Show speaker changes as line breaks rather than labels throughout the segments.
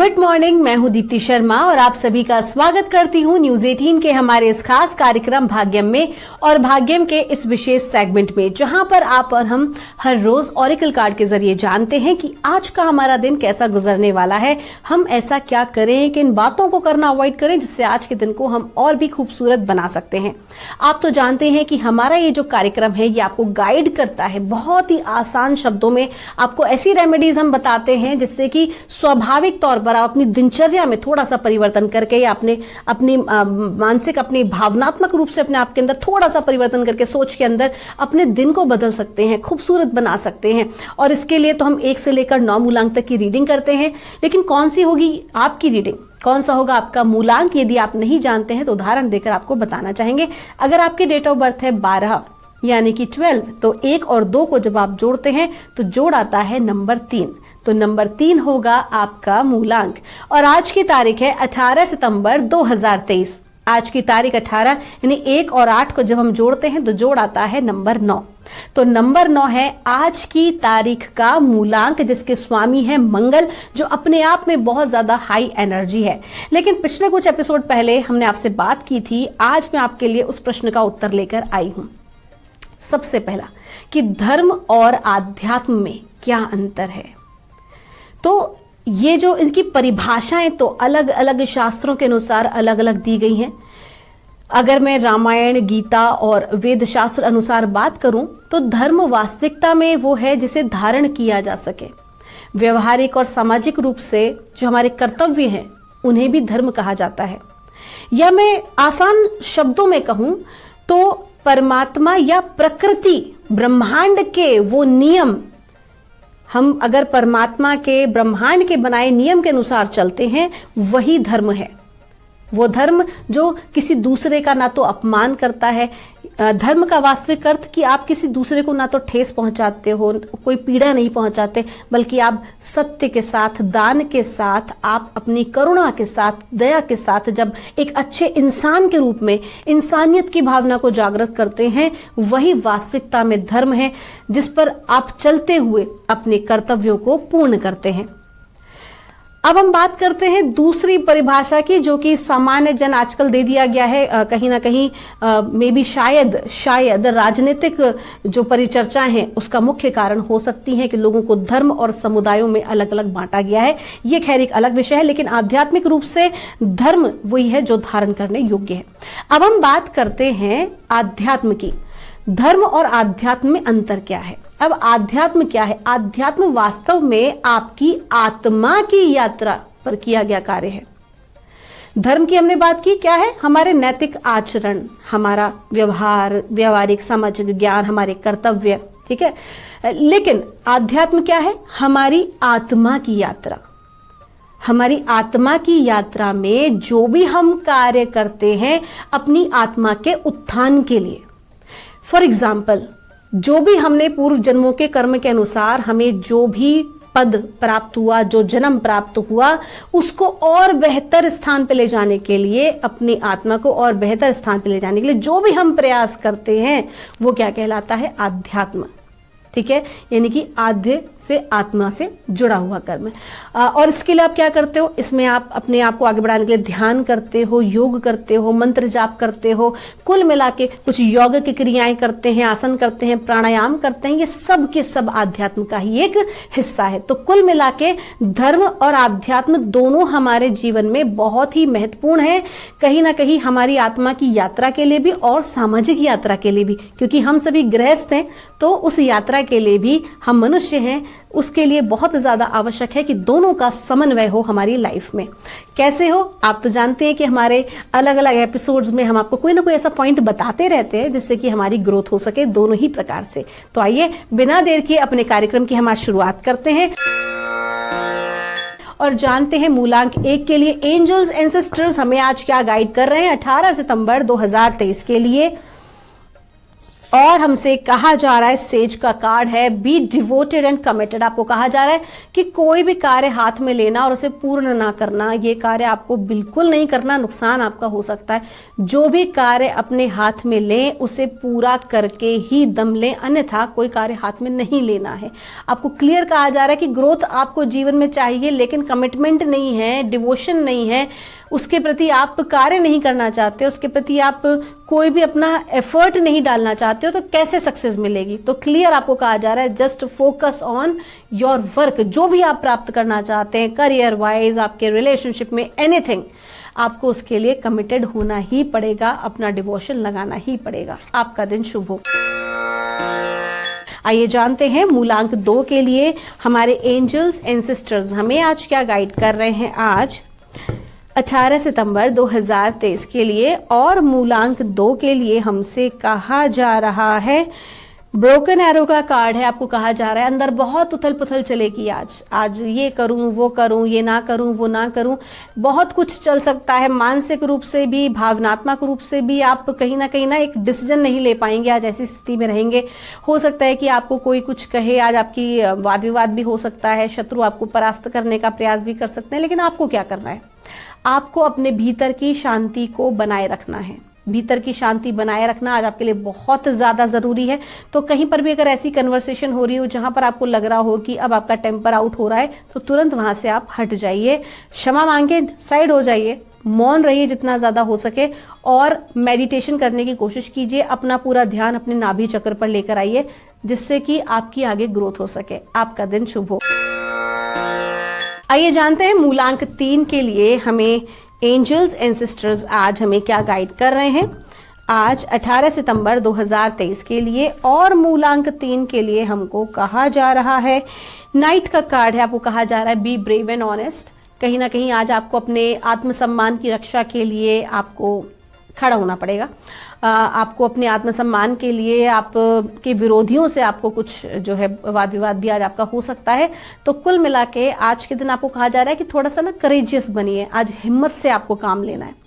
Good morning, मैं हूं दीप्ति शर्मा और आप सभी का स्वागत करती हूं न्यूज 18 के हमारे इस खास कार्यक्रम भाग्यम में और भाग्यम के इस विशेष सेगमेंट में, जहां पर आप और हम हर रोज ऑरेकल कार्ड के जरिए जानते हैं कि आज का हमारा दिन कैसा गुजरने वाला है, हम ऐसा क्या करें, किन बातों को करना अवॉइड करें जिससे आज के दिन को हम और भी खूबसूरत बना सकते हैं। आप तो जानते हैं कि हमारा ये जो कार्यक्रम है ये आपको गाइड करता है, बहुत ही आसान शब्दों में आपको ऐसी रेमेडीज हम बताते हैं जिससे कि स्वाभाविक तौर पर आप अपनी दिनचर्या में थोड़ा सा परिवर्तन करके या अपनी मानसिक, अपनी भावनात्मक रूप से अपने आप के अंदर थोड़ा सा परिवर्तन करके सोच के अंदर अपने दिन को बदल सकते हैं, खूबसूरत बना सकते हैं। और इसके लिए तो हम 1 से लेकर 9 मूलांक तक की रीडिंग करते हैं, लेकिन कौन सी होगी आपकी रीडिंग, कौन सा होगा आपका मूलांक, यदि आप नहीं जानते हैं तो उदाहरण देकर आपको बताना चाहेंगे। अगर आपकी डेट ऑफ बर्थ है 12 यानी कि 12, तो 1 और 2 को जब आप जोड़ते हैं तो जोड़ आता है नंबर 3, तो नंबर 3 होगा आपका मूलांक। और आज की तारीख है 18 सितंबर 2023। आज की तारीख 18 यानी 1 और 8 को जब हम जोड़ते हैं तो जोड़ आता है नंबर 9, तो नंबर 9 है आज की तारीख का मूलांक, जिसके स्वामी है मंगल, जो अपने आप में बहुत ज्यादा हाई एनर्जी है। लेकिन पिछले कुछ एपिसोड पहले हमने आपसे बात की थी, आज मैं आपके लिए उस प्रश्न का उत्तर लेकर आई हूं। सबसे पहला कि धर्म और आध्यात्म में क्या अंतर है। तो ये जो इनकी परिभाषाएं तो अलग अलग शास्त्रों के अनुसार अलग अलग दी गई हैं। अगर मैं रामायण, गीता और वेद शास्त्र अनुसार बात करूं तो धर्म वास्तविकता में वो है जिसे धारण किया जा सके। व्यवहारिक और सामाजिक रूप से जो हमारे कर्तव्य हैं उन्हें भी धर्म कहा जाता है। या मैं आसान शब्दों में कहूं तो परमात्मा या प्रकृति, ब्रह्मांड के वो नियम, हम अगर परमात्मा के, ब्रह्मांड के बनाए नियम के अनुसार चलते हैं, वही धर्म है। वो धर्म जो किसी दूसरे का ना तो अपमान करता है, धर्म का वास्तविक अर्थ कि आप किसी दूसरे को ना तो ठेस पहुंचाते हो, कोई पीड़ा नहीं पहुंचाते, बल्कि आप सत्य के साथ, दान के साथ, आप अपनी करुणा के साथ, दया के साथ जब एक अच्छे इंसान के रूप में इंसानियत की भावना को जागृत करते हैं, वही वास्तविकता में धर्म है, जिस पर आप चलते हुए अपने कर्तव्यों को पूर्ण करते हैं। अब हम बात करते हैं दूसरी परिभाषा की, जो कि सामान्य जन आजकल दे दिया गया है। कहीं ना कहीं मे बी शायद राजनीतिक जो परिचर्चाएं हैं उसका मुख्य कारण हो सकती है कि लोगों को धर्म और समुदायों में अलग अलग बांटा गया है। ये खैर एक अलग विषय है, लेकिन आध्यात्मिक रूप से धर्म वही है जो धारण करने योग्य है। अब हम बात करते हैं आध्यात्म की। धर्म और आध्यात्म में अंतर क्या है। अब आध्यात्म क्या है? आध्यात्म वास्तव में आपकी आत्मा की यात्रा पर किया गया कार्य है। धर्म की हमने बात की, क्या है? हमारे नैतिक आचरण, हमारा व्यवहार, व्यवहारिक सामाजिक ज्ञान, हमारे कर्तव्य, ठीक है। लेकिन आध्यात्म क्या है? हमारी आत्मा की यात्रा। हमारी आत्मा की यात्रा में जो भी हम कार्य करते हैं अपनी आत्मा के उत्थान के लिए। फॉर एग्जाम्पल, जो भी हमने पूर्व जन्मों के कर्म के अनुसार हमें जो भी पद प्राप्त हुआ, जो जन्म प्राप्त हुआ, उसको और बेहतर स्थान पे ले जाने के लिए, अपनी आत्मा को और बेहतर स्थान पे ले जाने के लिए जो भी हम प्रयास करते हैं वो क्या कहलाता है? आध्यात्म, ठीक है। यानी कि आध्य से आत्मा से जुड़ा हुआ कर्म। और इसके लिए आप क्या करते हो? इसमें आप अपने आप को आगे बढ़ाने के लिए ध्यान करते हो, योग करते हो, मंत्र जाप करते हो, कुल मिला के कुछ योग की क्रियाएं करते हैं, आसन करते हैं, प्राणायाम करते हैं। ये सब के सब आध्यात्म का ही एक हिस्सा है। तो कुल मिला के धर्म और आध्यात्म दोनों हमारे जीवन में बहुत ही महत्वपूर्ण है, कहीं ना कहीं हमारी आत्मा की यात्रा के लिए भी और सामाजिक यात्रा के लिए भी, क्योंकि हम सभी गृहस्थ हैं तो उस यात्रा के लिए भी, हम मनुष्य हैं, उसके लिए बहुत ज्यादा आवश्यक है कि दोनों का समन्वय हो हमारी लाइफ में। कैसे हो? आप तो जानते हैं कि हमारे अलग अलग एपिसोड्स में हम आपको कोई ना कोई ऐसा पॉइंट बताते रहते हैं जिससे कि हमारी ग्रोथ हो सके दोनों ही प्रकार से। तो आइए बिना देर किए अपने कार्यक्रम की हम आज शुरुआत करते हैं और जानते हैं मूलांक 1 के लिए एंजल्स एंसेस्टर्स हमें आज क्या गाइड कर रहे हैं 18 सितंबर 2023 के लिए। और हमसे कहा जा रहा है, सेज का कार्ड है, बी डिवोटेड एंड कमिटेड। आपको कहा जा रहा है कि कोई भी कार्य हाथ में लेना और उसे पूर्ण ना करना, ये कार्य आपको बिल्कुल नहीं करना, नुकसान आपका हो सकता है। जो भी कार्य अपने हाथ में लें उसे पूरा करके ही दम लें, अन्यथा कोई कार्य हाथ में नहीं लेना है। आपको क्लियर कहा जा रहा है कि ग्रोथ आपको जीवन में चाहिए, लेकिन कमिटमेंट नहीं है, डिवोशन नहीं है, उसके प्रति आप कार्य नहीं करना चाहते, उसके प्रति आप कोई भी अपना एफर्ट नहीं डालना चाहते हो, तो कैसे सक्सेस मिलेगी? तो क्लियर आपको कहा जा रहा है, just focus on your work. जो भी आप प्राप्त करना चाहते हैं करियर वाइज, आपके रिलेशनशिप में, एनीथिंग, आपको उसके लिए कमिटेड होना ही पड़ेगा, अपना डिवोशन लगाना ही पड़ेगा। आपका दिन शुभ हो। आइए जानते हैं मूलांक 2 के लिए हमारे एंजल्स एंड सिस्टर्स हमें आज क्या गाइड कर रहे हैं। आज 18 सितंबर 2023 के लिए और मूलांक 2 के लिए हमसे कहा जा रहा है, ब्रोकन एरो का कार्ड है। आपको कहा जा रहा है अंदर बहुत उथल पुथल चलेगी। आज ये करूं, वो करूं, ये ना करूं, वो ना करूं, बहुत कुछ चल सकता है। मानसिक रूप से भी, भावनात्मक रूप से भी आप कहीं ना एक डिसीजन नहीं ले पाएंगे। आज ऐसी स्थिति में रहेंगे। हो सकता है कि आपको कोई कुछ कहे, आज आपकी वाद विवाद भी हो सकता है, शत्रु आपको परास्त करने का प्रयास भी कर सकते हैं। लेकिन आपको क्या करना है? आपको अपने भीतर की शांति को बनाए रखना है। भीतर की शांति बनाए रखना आज आपके लिए बहुत ज्यादा जरूरी है। तो कहीं पर भी अगर ऐसी कन्वर्सेशन हो रही हो जहां पर आपको लग रहा हो कि अब आपका टेम्पर आउट हो रहा है, तो तुरंत वहां से आप हट जाइए, क्षमा मांगे, साइड हो जाइए, मौन रहिए जितना ज्यादा हो सके और मेडिटेशन करने की कोशिश कीजिए। अपना पूरा ध्यान अपने नाभि चक्र पर लेकर आइए, जिससे कि आपकी आगे ग्रोथ हो सके। आपका दिन शुभ हो। आइए जानते हैं मूलांक 3 के लिए हमें एंजल्स एंड सिस्टर्स आज हमें क्या गाइड कर रहे हैं। आज 18 सितंबर 2023 के लिए और मूलांक 3 के लिए हमको कहा जा रहा है, नाइट का कार्ड है। आपको कहा जा रहा है बी ब्रेव एंड ऑनेस्ट। कहीं ना कहीं आज आपको अपने आत्मसम्मान की रक्षा के लिए आपको खड़ा होना पड़ेगा। आपको अपने आत्मसम्मान के लिए आपके विरोधियों से आपको कुछ जो है वाद विवाद भी आज आपका हो सकता है। तो कुल मिला के आज के दिन आपको कहा जा रहा है कि थोड़ा सा ना करेजियस बनिए। आज हिम्मत से आपको काम लेना है।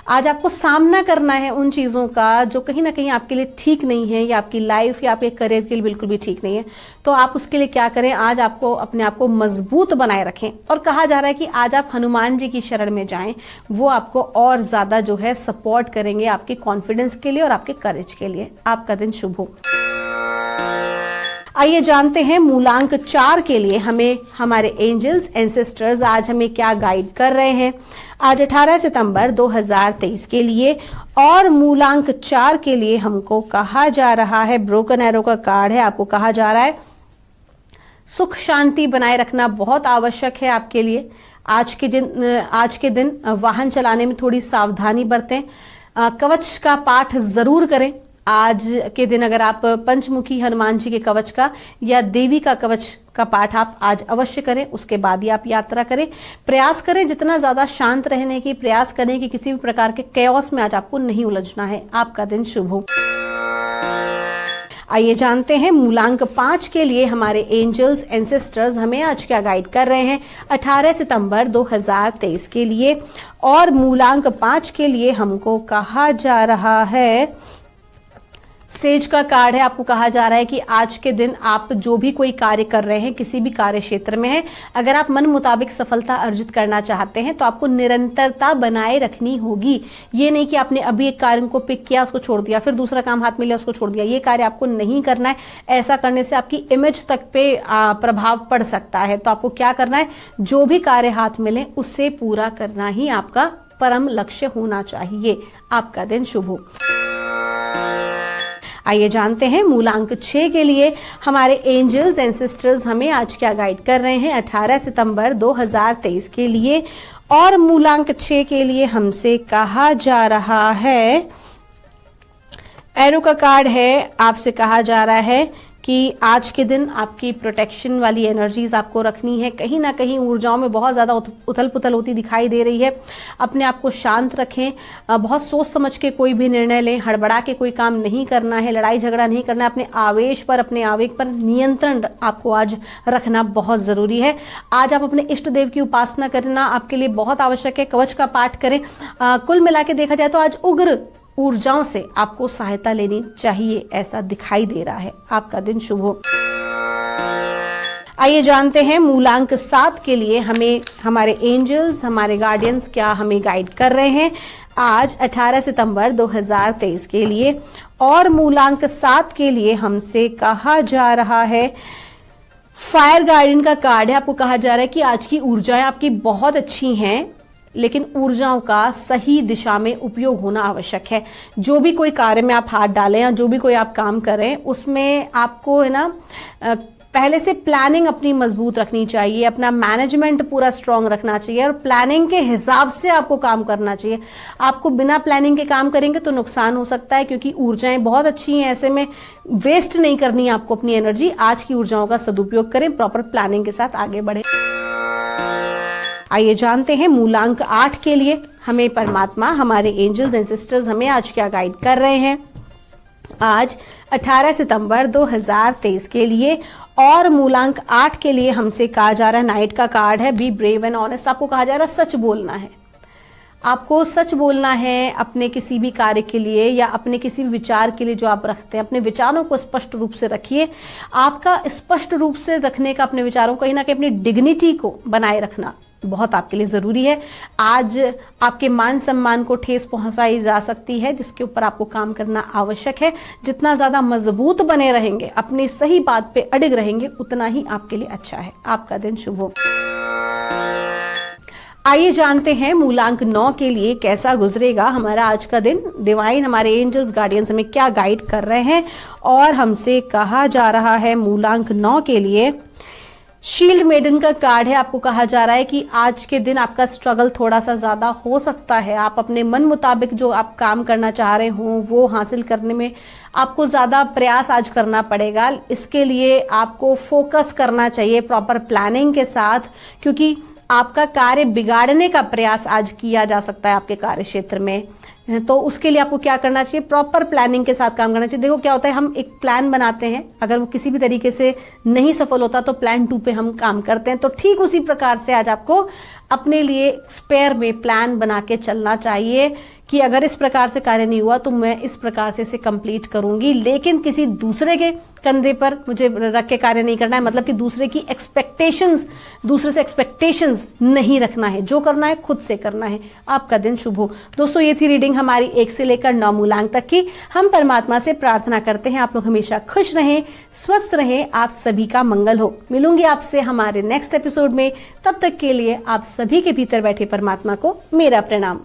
आज आपको सामना करना है उन चीजों का जो कहीं ना कहीं आपके लिए ठीक नहीं है, या आपकी लाइफ या आपके करियर के लिए बिल्कुल भी ठीक नहीं है। तो आप उसके लिए क्या करें? आज आपको अपने आप को मजबूत बनाए रखें। और कहा जा रहा है कि आज आप हनुमान जी की शरण में जाएं, वो आपको और ज्यादा जो है सपोर्ट करेंगे आपके कॉन्फिडेंस के लिए और आपके करेज के लिए। आपका दिन शुभ हो। आइए जानते हैं मूलांक 4 के लिए हमें हमारे एंजल्स एंड सिस्टर्स आज हमें क्या गाइड कर रहे हैं। आज 18 सितंबर 2023 के लिए और मूलांक 4 के लिए हमको कहा जा रहा है, ब्रोकन एरो का कार्ड है। आपको कहा जा रहा है सुख शांति बनाए रखना बहुत आवश्यक है आपके लिए। आज के दिन वाहन चलाने में थोड़ी सावधानी बरतें। कवच का पाठ जरूर करें। आज के दिन अगर आप पंचमुखी हनुमान जी के कवच का या देवी का कवच का पाठ आप आज अवश्य करें, उसके बाद ही आप यात्रा करें। प्रयास करें जितना ज्यादा शांत रहने की, प्रयास करें कि किसी भी प्रकार के कैओस में आज आपको नहीं उलझना है। आपका दिन शुभ हो। आइए जानते हैं मूलांक 5 के लिए हमारे एंजल्स एंड सिस्टर्स हमें आज क्या गाइड कर रहे हैं 18 सितंबर 2023 के लिए। और मूलांक 5 के लिए हमको कहा जा रहा है, सेज का कार्ड है। आपको कहा जा रहा है कि आज के दिन आप जो भी कोई कार्य कर रहे हैं, किसी भी कार्य क्षेत्र में है, अगर आप मन मुताबिक सफलता अर्जित करना चाहते हैं तो आपको निरंतरता बनाए रखनी होगी। ये नहीं कि आपने अभी एक कार्य को पिक किया, उसको छोड़ दिया, फिर दूसरा काम हाथ में लिया, उसको छोड़ दिया। ये कार्य आपको नहीं करना है। ऐसा करने से आपकी इमेज तक पे प्रभाव पड़ सकता है। तो आपको क्या करना है? जो भी कार्य हाथ में लें उसे पूरा करना ही आपका परम लक्ष्य होना चाहिए। आपका दिन शुभ हो। आइए जानते हैं मूलांक 6 के लिए हमारे एंजल्स एंड सिस्टर्स हमें आज क्या गाइड कर रहे हैं 18 सितंबर 2023 के लिए। और मूलांक 6 के लिए हमसे कहा जा रहा है, एरो का कार्ड है। आपसे कहा जा रहा है कि आज के दिन आपकी प्रोटेक्शन वाली एनर्जीज आपको रखनी है। कहीं ना कहीं ऊर्जाओं में बहुत ज्यादा उथल पुथल होती दिखाई दे रही है। अपने आप को शांत रखें। बहुत सोच समझ के कोई भी निर्णय लें। हड़बड़ा के कोई काम नहीं करना है, लड़ाई झगड़ा नहीं करना है। अपने आवेश पर, अपने आवेग पर नियंत्रण आपको आज रखना बहुत जरूरी है। आज आप अपने इष्ट देव की उपासना करना आपके लिए बहुत आवश्यक है। कवच का पाठ करें। कुल मिला के देखा जाए तो आज उग्र ऊर्जाओं से आपको सहायता लेनी चाहिए, ऐसा दिखाई दे रहा है। आपका दिन शुभ हो। आइए जानते हैं मूलांक 7 के लिए हमें हमारे एंजल्स, हमारे गार्डियंस क्या हमें गाइड कर रहे हैं आज 18 सितंबर 2023 के लिए। और मूलांक 7 के लिए हमसे कहा जा रहा है, फायर गार्डियन का कार्ड है। आपको कहा जा रहा है कि आज की ऊर्जाएं आपकी बहुत अच्छी हैं, लेकिन ऊर्जाओं का सही दिशा में उपयोग होना आवश्यक है। जो भी कोई कार्य में आप हाथ डालें या जो भी कोई आप काम करें, उसमें आपको है ना पहले से प्लानिंग अपनी मजबूत रखनी चाहिए, अपना मैनेजमेंट पूरा स्ट्रांग रखना चाहिए और प्लानिंग के हिसाब से आपको काम करना चाहिए। आपको बिना प्लानिंग के काम करेंगे तो नुकसान हो सकता है, क्योंकि ऊर्जाएं बहुत अच्छी हैं। ऐसे में वेस्ट नहीं करनी है आपको अपनी एनर्जी। आज की ऊर्जाओं का सदुपयोग करें, प्रॉपर प्लानिंग के साथ आगे बढ़ें। आइए जानते हैं मूलांक 8 के लिए हमें परमात्मा, हमारे एंजल्स एंड सिस्टर्स हमें आज क्या गाइड कर रहे हैं आज 18 सितंबर 2023 के लिए। और मूलांक 8 के लिए हमसे कहा जा रहा है, नाइट का कार्ड है, बी ब्रेव एंड ऑनेस्ट। आपको कहा जा रहा है सच बोलना है। आपको सच बोलना है अपने किसी भी कार्य के लिए या अपने किसी भी विचार के लिए जो आप रखते हैं। अपने विचारों को स्पष्ट रूप से रखिए। आपका स्पष्ट रूप से रखने का, अपने विचारों को कहीं ना कहीं अपनी डिग्निटी को बनाए रखना बहुत आपके लिए जरूरी है। आज आपके मान सम्मान को ठेस पहुंचाई जा सकती है, जिसके ऊपर आपको काम करना आवश्यक है। जितना ज्यादा मजबूत बने रहेंगे, अपनी सही बात पे अडिग रहेंगे, उतना ही आपके लिए अच्छा है। आपका दिन शुभ हो। आइए जानते हैं मूलांक 9 के लिए कैसा गुजरेगा हमारा आज का दिन। डिवाइन, हमारे एंजल्स, गार्डियंस हमें क्या गाइड कर रहे हैं। और हमसे कहा जा रहा है मूलांक 9 के लिए, शील्ड मेडन का कार्ड है। आपको कहा जा रहा है कि आज के दिन आपका स्ट्रगल थोड़ा सा ज्यादा हो सकता है। आप अपने मन मुताबिक जो आप काम करना चाह रहे हो वो हासिल करने में आपको ज्यादा प्रयास आज करना पड़ेगा। इसके लिए आपको फोकस करना चाहिए प्रॉपर प्लानिंग के साथ, क्योंकि आपका कार्य बिगाड़ने का प्रयास आज किया जा सकता है आपके कार्य क्षेत्र में। तो उसके लिए आपको क्या करना चाहिए, प्रॉपर प्लानिंग के साथ काम करना चाहिए। देखो क्या होता है, हम एक प्लान बनाते हैं, अगर वो किसी भी तरीके से नहीं सफल होता तो प्लान 2 पे हम काम करते हैं। तो ठीक उसी प्रकार से आज आपको अपने लिए स्पेयर में प्लान बना के चलना चाहिए कि अगर इस प्रकार से कार्य नहीं हुआ तो मैं इस प्रकार से इसे कंप्लीट करूंगी। लेकिन किसी दूसरे के कंधे पर मुझे रख के कार्य नहीं करना है, मतलब कि दूसरे की एक्सपेक्टेशंस, दूसरे से एक्सपेक्टेशंस नहीं रखना है। जो करना है खुद से करना है। आपका दिन शुभ हो। दोस्तों, ये थी रीडिंग हमारी 1 से लेकर 9 मूलांक तक की। हम परमात्मा से प्रार्थना करते हैं आप लोग हमेशा खुश रहें, स्वस्थ रहें, आप सभी का मंगल हो। मिलूंगी आपसे हमारे नेक्स्ट एपिसोड में। तब तक के लिए आप सभी के भीतर बैठे परमात्मा को मेरा प्रणाम।